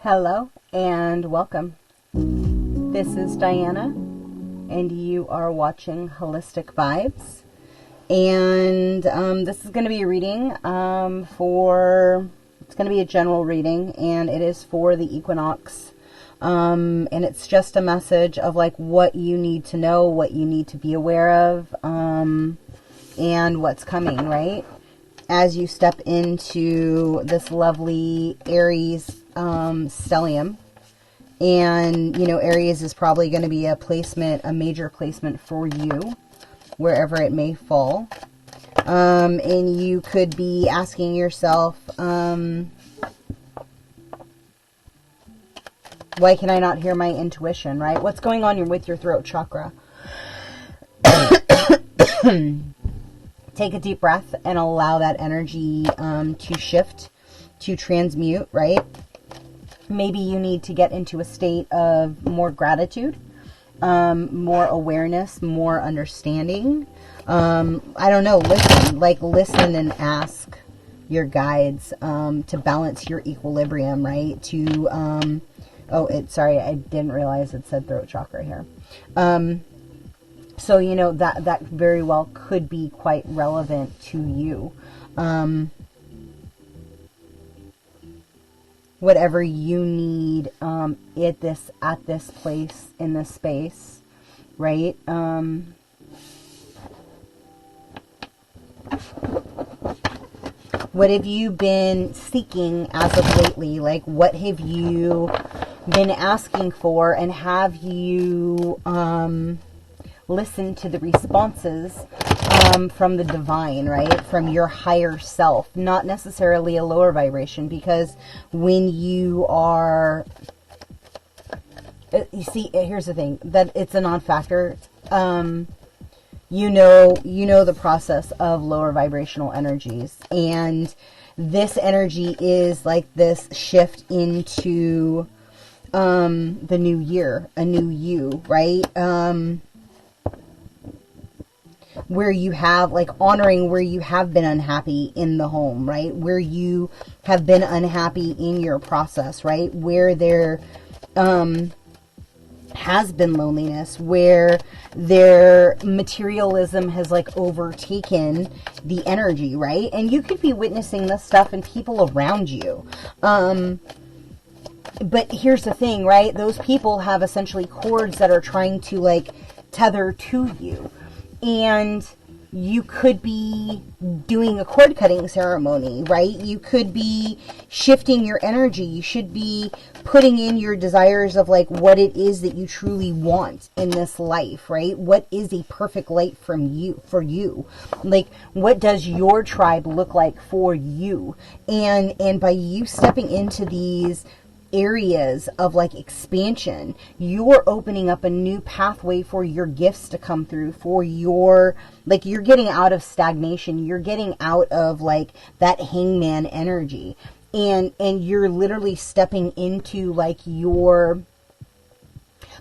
Hello and welcome. This is Diana and you are watching Holistic Vibes. And this is going to be a reading it's going to be a general reading, and it is for the equinox. And it's just a message of like what you need to know, what you need to be aware of, and what's coming, right? As you step into this lovely Aries stellium. And, you know, Aries is probably going to be a major placement for you, wherever it may fall. And you could be asking yourself, why can I not hear my intuition, right? What's going on with your throat chakra? Take a deep breath and allow that energy to shift, to transmute, right? Maybe you need to get into a state of more gratitude, more awareness, more understanding. I don't know, listen and ask your guides to balance your equilibrium, right? Sorry, I didn't realize it said throat chakra here. So, you know, that very well could be quite relevant to you. Whatever you need at this place, in this space, right? What have you been seeking as of lately? Like, what have you been asking for, and have you listened to the responses from the divine, right? From your higher self, not necessarily a lower vibration, because when you are, you see, here's the thing, that it's a non-factor. You know the process of lower vibrational energies, and this energy is like this shift into the new year, a new you, right? Where you have, like, honoring where you have been unhappy in the home, right? Where you have been unhappy in your process, right? Where there has been loneliness, where their materialism has like overtaken the energy, right? And you could be witnessing this stuff in people around you. But here's the thing, right? Those people have essentially cords that are trying to like tether to you. And you could be doing a cord cutting ceremony, right? You could be shifting your energy. You should be putting in your desires of like what it is that you truly want in this life, right? What is a perfect life for you? Like, what does your tribe look like for you? And by you stepping into these areas of like expansion, you're opening up a new pathway for your gifts to come through, for your, like, you're getting out of stagnation, you're getting out of like that hangman energy, and you're literally stepping into like the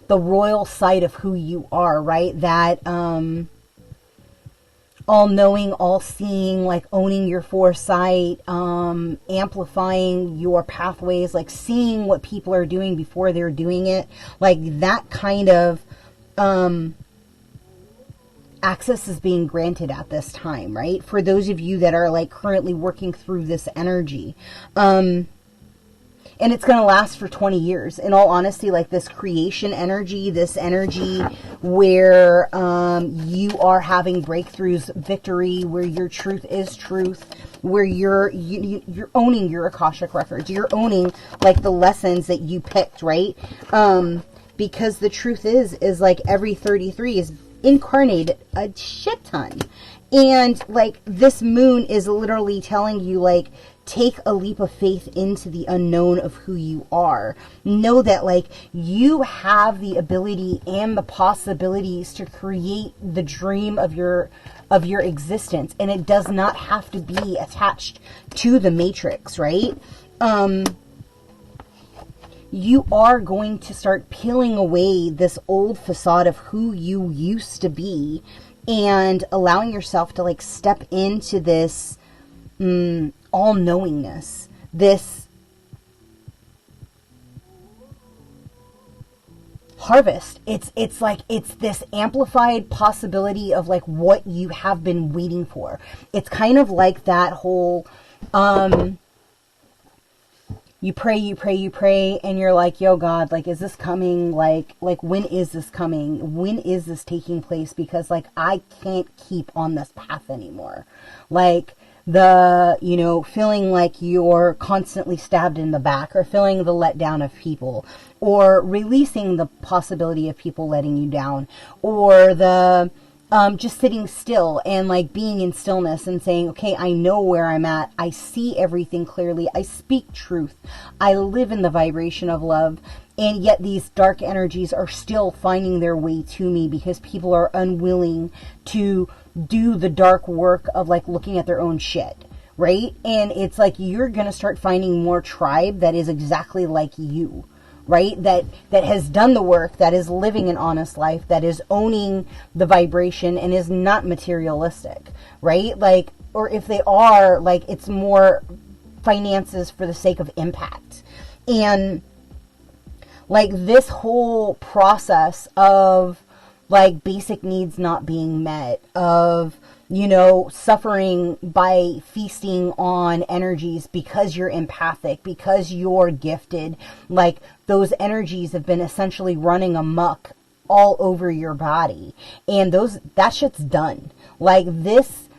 royal side of who you are, right? That all-knowing, all-seeing, like owning your foresight, amplifying your pathways, like seeing what people are doing before they're doing it. Like that kind of access is being granted at this time, right? For those of you that are like currently working through this energy. And it's going to last for 20 years. In all honesty, like this creation energy, this energy where you are having breakthroughs, victory, where your truth is truth, where you're owning your Akashic records. You're owning like the lessons that you picked, right? Because the truth is like every 33 is incarnated a shit ton. And like this moon is literally telling you like, take a leap of faith into the unknown of who you are. Know that like you have the ability and the possibilities to create the dream of your existence, and it does not have to be attached to the matrix, right? You are going to start peeling away this old facade of who you used to be and allowing yourself to like step into this all-knowingness, this harvest. It's like, it's this amplified possibility of like what you have been waiting for. It's kind of like that whole, you pray, and you're like, yo, God, like, is this coming? Like, when is this coming? When is this taking place? Because, like, I can't keep on this path anymore. Like, feeling like you're constantly stabbed in the back, or feeling the letdown of people, or releasing the possibility of people letting you down, or the just sitting still and like being in stillness and saying, okay, I know where I'm at. I see everything clearly. I speak truth. I live in the vibration of love. And yet these dark energies are still finding their way to me because people are unwilling to do the dark work of like looking at their own shit. Right? And it's like, you're going to start finding more tribe that is exactly like you. Right? That has done the work, that is living an honest life, that is owning the vibration and is not materialistic, right? Like, or if they are, like, it's more finances for the sake of impact. And like this whole process of like basic needs not being met, of, suffering by feasting on energies because you're empathic, because you're gifted, like those energies have been essentially running amok all over your body. And that shit's done. Like this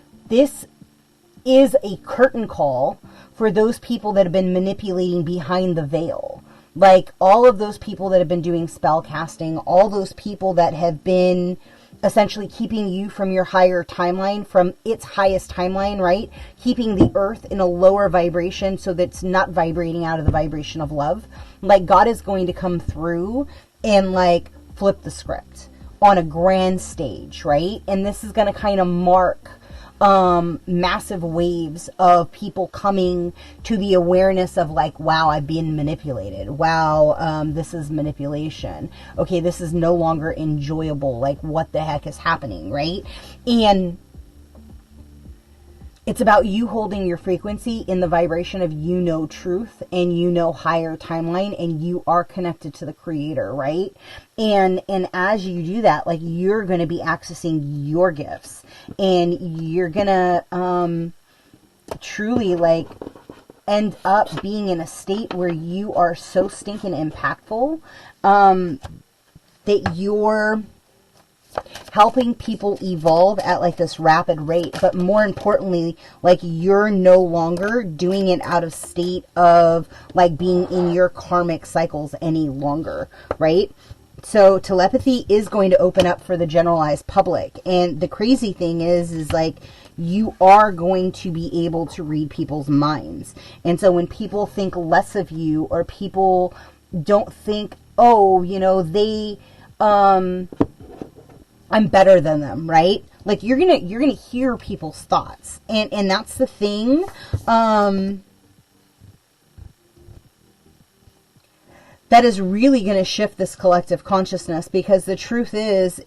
is a curtain call for those people that have been manipulating behind the veil. Like all of those people that have been doing spell casting, all those people that have been essentially keeping you from your higher timeline, from its highest timeline, right? Keeping the earth in a lower vibration so that it's not vibrating out of the vibration of love. Like God is going to come through and like flip the script on a grand stage, right? And this is going to kind of mark massive waves of people coming to the awareness of like, wow, I've been manipulated. Wow, this is manipulation. Okay, this is no longer enjoyable. Like, what the heck is happening, right? And it's about you holding your frequency in the vibration of truth and higher timeline, and you are connected to the creator, right? And as you do that, like, you're going to be accessing your gifts, and you're going to truly like end up being in a state where you are so stinking impactful that you're helping people evolve at like this rapid rate. But more importantly, like, you're no longer doing it out of state of like being in your karmic cycles any longer, right? So telepathy is going to open up for the generalized public. And the crazy thing is like, you are going to be able to read people's minds. And so when people think less of you, or people don't think, oh, I'm better than them, right? Like, you're gonna hear people's thoughts, and that's the thing. That is really going to shift this collective consciousness, because the truth is,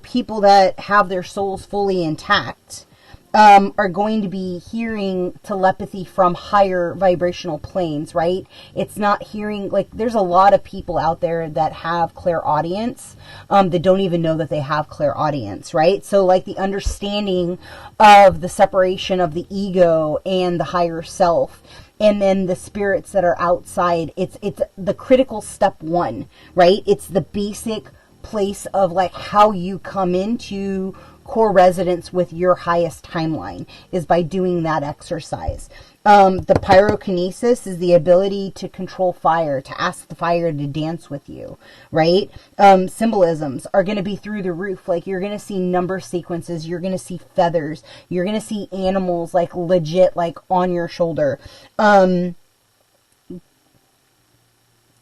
people that have their souls fully intact are going to be hearing telepathy from higher vibrational planes, right? It's not hearing, like, there's a lot of people out there that have clairaudience, that don't even know that they have clairaudience, right? So, like, the understanding of the separation of the ego and the higher self, and then the spirits that are outside, it's the critical step one, right? It's the basic place of like how you come into core resonance with your highest timeline, is by doing that exercise. The pyrokinesis is the ability to control fire, to ask the fire to dance with you, right? Symbolisms are going to be through the roof. Like, you're going to see number sequences, you're going to see feathers, you're going to see animals like legit like on your shoulder.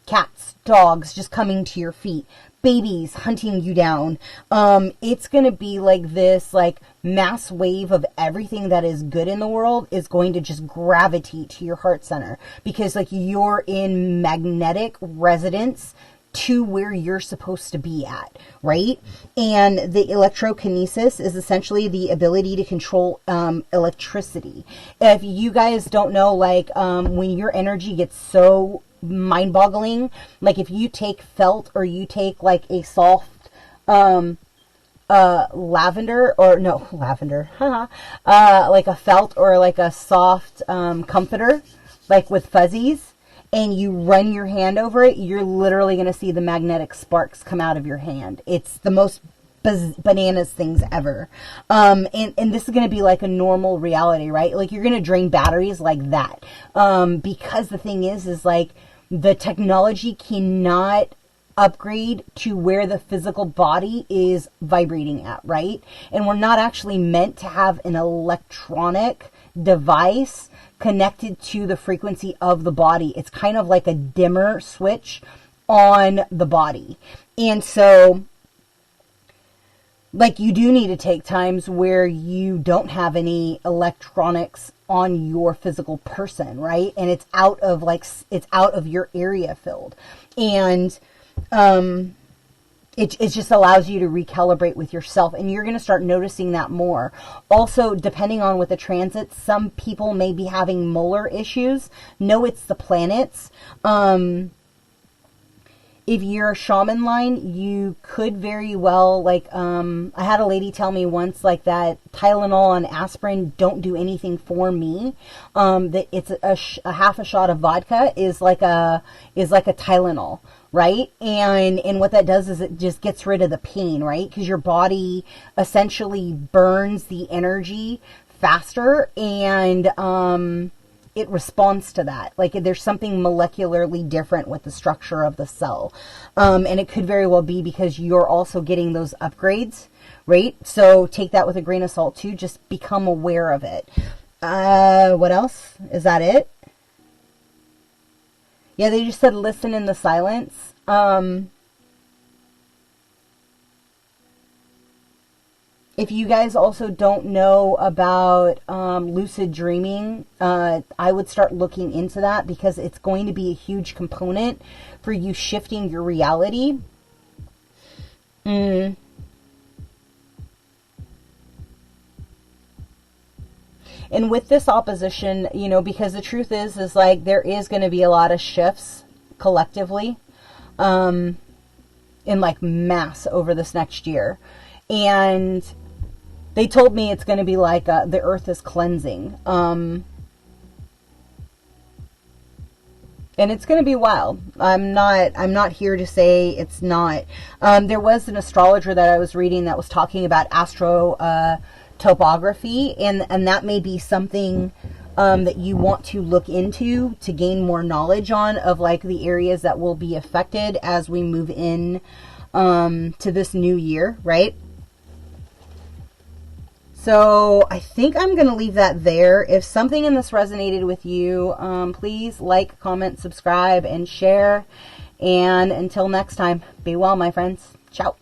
Cats, dogs just coming to your feet, babies hunting you down. It's going to be like this, like, mass wave of everything that is good in the world is going to just gravitate to your heart center, because like, you're in magnetic resonance to where you're supposed to be at, right? And the electrokinesis is essentially the ability to control electricity. If you guys don't know, like, when your energy gets so mind-boggling. Like if you take felt, or you take like a soft lavender, or no, lavender, like a felt or like a soft comforter, like with fuzzies, and you run your hand over it, you're literally going to see the magnetic sparks come out of your hand. It's the most bananas things ever. And this is going to be like a normal reality, right? Like you're going to drain batteries like that. Because the thing is like the technology cannot upgrade to where the physical body is vibrating at, right? And we're not actually meant to have an electronic device connected to the frequency of the body. It's kind of like a dimmer switch on the body. And so, like, you do need to take times where you don't have any electronics on your physical person, right? And it's out of your area field. And it just allows you to recalibrate with yourself, and you're going to start noticing that more. Also, depending on with the transits, some people may be having molar issues. No, it's the planets. If you're a shaman line, you could very well, like, I had a lady tell me once, like, that Tylenol and aspirin don't do anything for me. That it's a half a shot of vodka is like a Tylenol, right? And what that does is it just gets rid of the pain, right? Because your body essentially burns the energy faster, and it responds to that. Like there's something molecularly different with the structure of the cell. And it could very well be because you're also getting those upgrades, right? So take that with a grain of salt too. Just become aware of it. What else? Is that it? Yeah, they just said listen in the silence. If you guys also don't know about lucid dreaming, I would start looking into that, because it's going to be a huge component for you shifting your reality. And with this opposition, you know, because the truth is like there is going to be a lot of shifts collectively in like mass over this next year. And they told me it's going to be like the earth is cleansing. And it's going to be wild. I'm not here to say it's not. There was an astrologer that I was reading that was talking about astro topography, and that may be something that you want to look into to gain more knowledge on, of like the areas that will be affected as we move in to this new year, right? So I think I'm going to leave that there. If something in this resonated with you, please like, comment, subscribe, and share. And until next time, be well, my friends. Ciao.